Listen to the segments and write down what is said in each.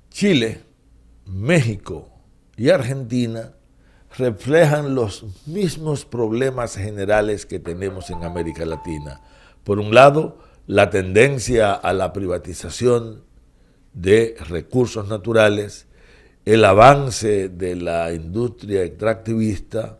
Chile, México y Argentina reflejan los mismos problemas generales que tenemos en América Latina. Por un lado, la tendencia a la privatización de recursos naturales, el avance de la industria extractivista,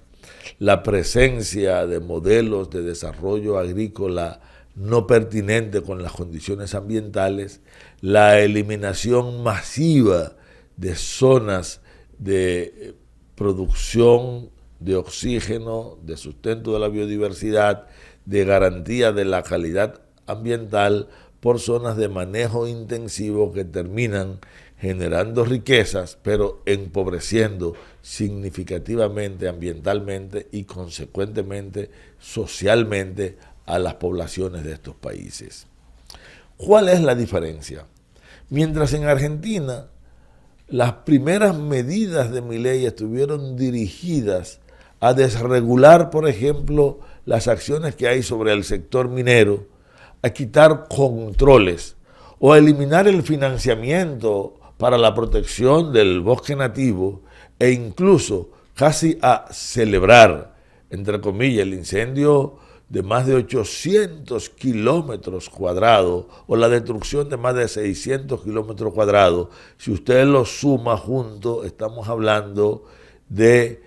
la presencia de modelos de desarrollo agrícola no pertinente con las condiciones ambientales, la eliminación masiva de zonas de producción de oxígeno, de sustento de la biodiversidad, de garantía de la calidad ambiental por zonas de manejo intensivo que terminan generando riquezas, pero empobreciendo significativamente ambientalmente y consecuentemente socialmente a las poblaciones de estos países. ¿Cuál es la diferencia? Mientras en Argentina las primeras medidas de Milei estuvieron dirigidas a desregular, por ejemplo, las acciones que hay sobre el sector minero, a quitar controles o a eliminar el financiamiento para la protección del bosque nativo e incluso casi a celebrar, entre comillas, el incendio de más de 800 kilómetros cuadrados o la destrucción de más de 600 kilómetros cuadrados. Si usted lo suma junto, estamos hablando de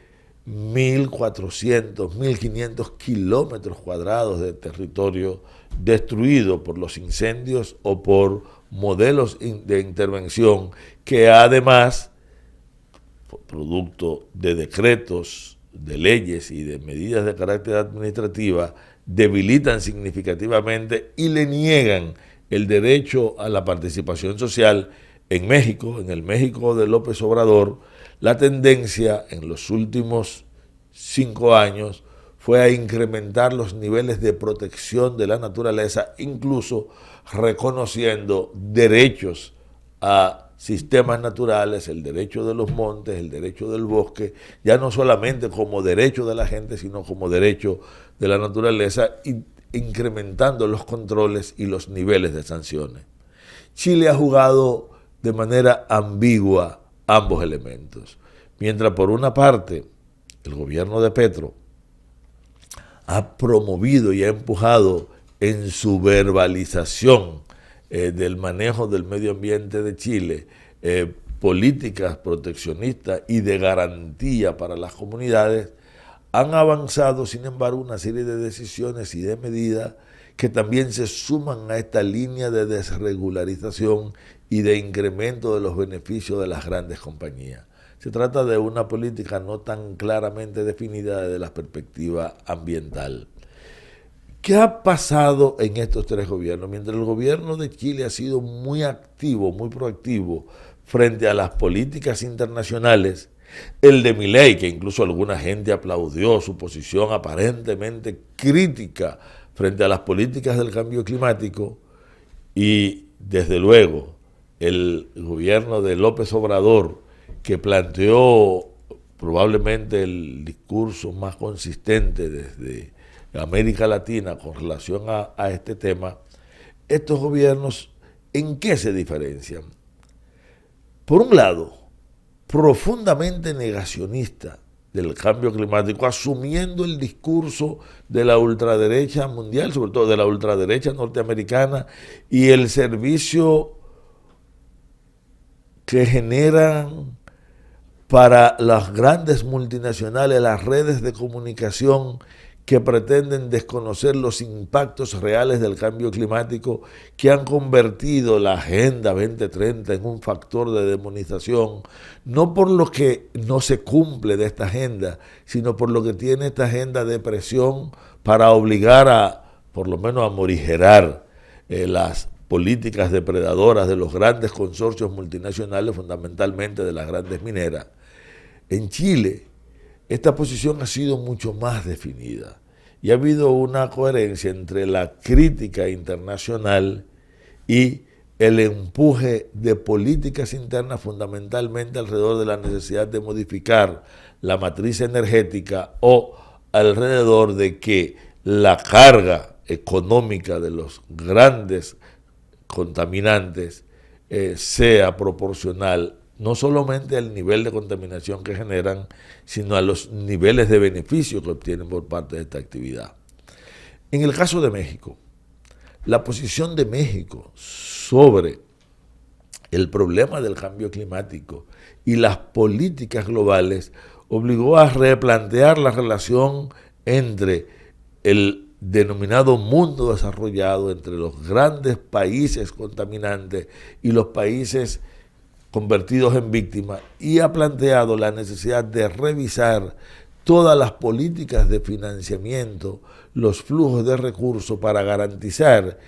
1.400, 1.500 kilómetros cuadrados de territorio destruido por los incendios o por modelos de intervención que además, producto de decretos, de leyes y de medidas de carácter administrativa, debilitan significativamente y le niegan el derecho a la participación social. En México, en el México de López Obrador, la tendencia en los últimos 5 años fue a incrementar los niveles de protección de la naturaleza, incluso reconociendo derechos a sistemas naturales, el derecho de los montes, el derecho del bosque, ya no solamente como derecho de la gente, sino como derecho de la naturaleza, y incrementando los controles y los niveles de sanciones. Chile ha jugado de manera ambigua ambos elementos. Mientras por una parte el gobierno de Petro ha promovido y ha empujado en su verbalización del manejo del medio ambiente de Chile, políticas proteccionistas y de garantía para las comunidades, han avanzado, sin embargo, una serie de decisiones y de medidas que también se suman a esta línea de desregularización y de incremento de los beneficios de las grandes compañías. Se trata de una política no tan claramente definida desde la perspectiva ambiental. ¿Qué ha pasado en estos 3 gobiernos? Mientras el gobierno de Chile ha sido muy activo, muy proactivo frente a las políticas internacionales, el de Milei, que incluso alguna gente aplaudió su posición aparentemente crítica frente a las políticas del cambio climático, y desde luego el gobierno de López Obrador, que planteó probablemente el discurso más consistente desde América Latina con relación a este tema, estos gobiernos, ¿en qué se diferencian? Por un lado, profundamente negacionista del cambio climático, asumiendo el discurso de la ultraderecha mundial, sobre todo de la ultraderecha norteamericana, y el servicio que generan para las grandes multinacionales, las redes de comunicación que pretenden desconocer los impactos reales del cambio climático, que han convertido la Agenda 2030 en un factor de demonización, no por lo que no se cumple de esta agenda, sino por lo que tiene esta agenda de presión para obligar a, por lo menos, a morigerar las políticas depredadoras de los grandes consorcios multinacionales, fundamentalmente de las grandes mineras. En Chile, esta posición ha sido mucho más definida y ha habido una coherencia entre la crítica internacional y el empuje de políticas internas, fundamentalmente alrededor de la necesidad de modificar la matriz energética o alrededor de que la carga económica de los grandes contaminantes sea proporcional no solamente al nivel de contaminación que generan, sino a los niveles de beneficio que obtienen por parte de esta actividad. En el caso de México, la posición de México sobre el problema del cambio climático y las políticas globales obligó a replantear la relación entre el denominado mundo desarrollado, entre los grandes países contaminantes y los países convertidos en víctimas, y ha planteado la necesidad de revisar todas las políticas de financiamiento, los flujos de recursos para garantizar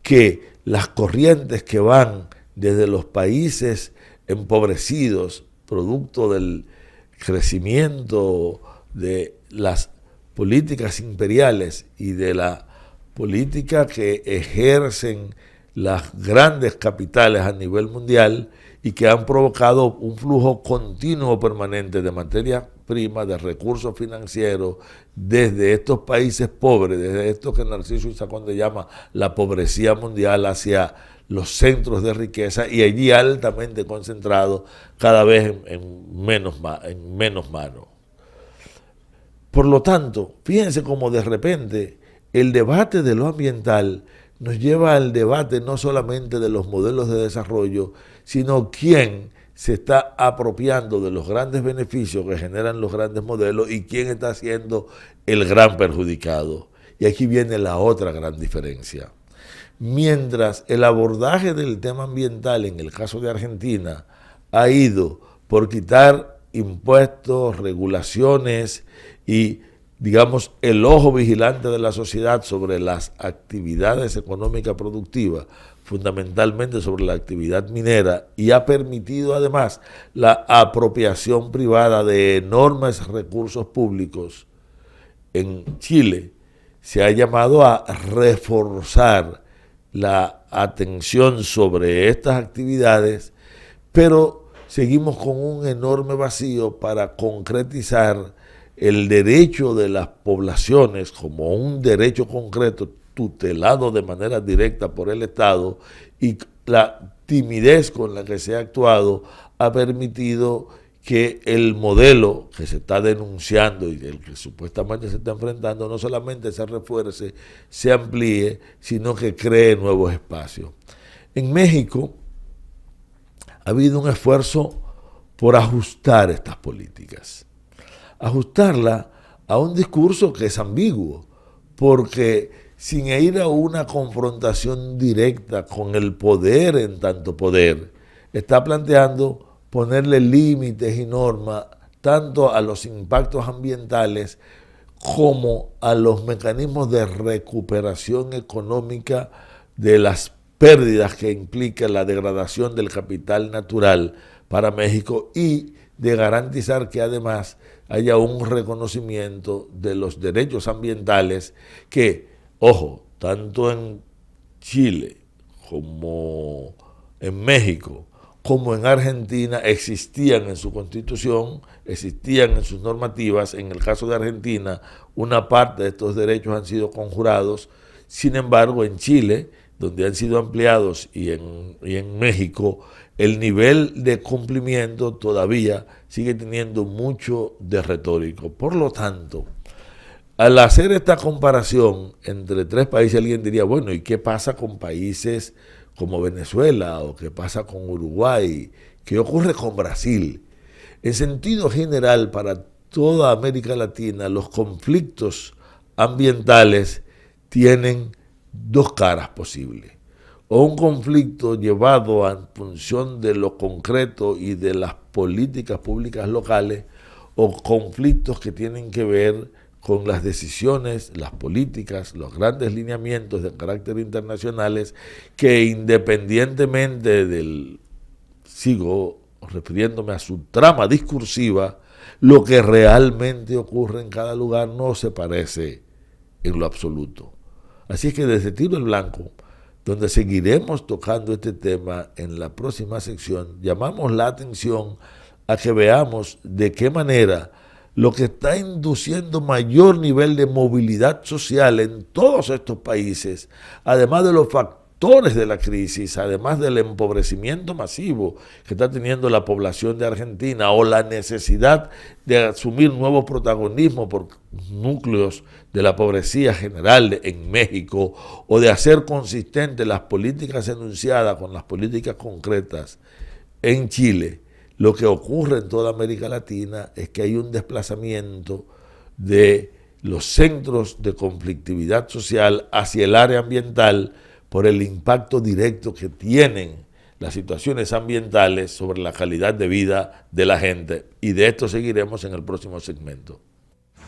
que las corrientes que van desde los países empobrecidos, producto del crecimiento de las políticas imperiales y de la política que ejercen las grandes capitales a nivel mundial y que han provocado un flujo continuo permanente de materia prima, de recursos financieros, desde estos países pobres, desde esto que Narciso Isaconde llama la pobrecía mundial, hacia los centros de riqueza, y allí altamente concentrados, cada vez en menos manos. Por lo tanto, fíjense cómo de repente el debate de lo ambiental nos lleva al debate no solamente de los modelos de desarrollo, sino quién se está apropiando de los grandes beneficios que generan los grandes modelos y quién está siendo el gran perjudicado. Y aquí viene la otra gran diferencia. Mientras el abordaje del tema ambiental en el caso de Argentina ha ido por quitar impuestos, regulaciones y, digamos, el ojo vigilante de la sociedad sobre las actividades económicas productivas, fundamentalmente sobre la actividad minera, y ha permitido además la apropiación privada de enormes recursos públicos, en Chile se ha llamado a reforzar la atención sobre estas actividades, pero seguimos con un enorme vacío para concretizar el derecho de las poblaciones como un derecho concreto tutelado de manera directa por el Estado, y la timidez con la que se ha actuado ha permitido que el modelo que se está denunciando y el que supuestamente se está enfrentando no solamente se refuerce, se amplíe, sino que cree nuevos espacios. En México ha habido un esfuerzo por ajustar estas políticas, ajustarla a un discurso que es ambiguo, porque sin ir a una confrontación directa con el poder en tanto poder, está planteando ponerle límites y normas tanto a los impactos ambientales como a los mecanismos de recuperación económica de las pérdidas que implica la degradación del capital natural para México, y de garantizar que además haya un reconocimiento de los derechos ambientales que, ojo, tanto en Chile como en México como en Argentina existían en su constitución, existían en sus normativas. En el caso de Argentina, una parte de estos derechos han sido conjurados. Sin embargo, en Chile, donde han sido ampliados, y en México, el nivel de cumplimiento todavía sigue teniendo mucho de retórico. Por lo tanto, al hacer esta comparación entre tres países, alguien diría, bueno, ¿y qué pasa con países como Venezuela, o qué pasa con Uruguay? ¿Qué ocurre con Brasil? En sentido general, para toda América Latina, los conflictos ambientales tienen dos caras posibles. O un conflicto llevado en función de lo concreto y de las políticas públicas locales, o conflictos que tienen que ver con las decisiones, las políticas, los grandes lineamientos de carácter internacionales que, independientemente del, sigo refiriéndome a su trama discursiva, lo que realmente ocurre en cada lugar no se parece en lo absoluto. Así es que desde Tiro el Blanco, donde seguiremos tocando este tema en la próxima sección, llamamos la atención a que veamos de qué manera lo que está induciendo mayor nivel de movilidad social en todos estos países, además de los factores de la crisis, además del empobrecimiento masivo que está teniendo la población de Argentina o la necesidad de asumir nuevos protagonismos por núcleos de la pobreza general en México, o de hacer consistentes las políticas enunciadas con las políticas concretas en Chile. Lo que ocurre en toda América Latina es que hay un desplazamiento de los centros de conflictividad social hacia el área ambiental por el impacto directo que tienen las situaciones ambientales sobre la calidad de vida de la gente. Y de esto seguiremos en el próximo segmento.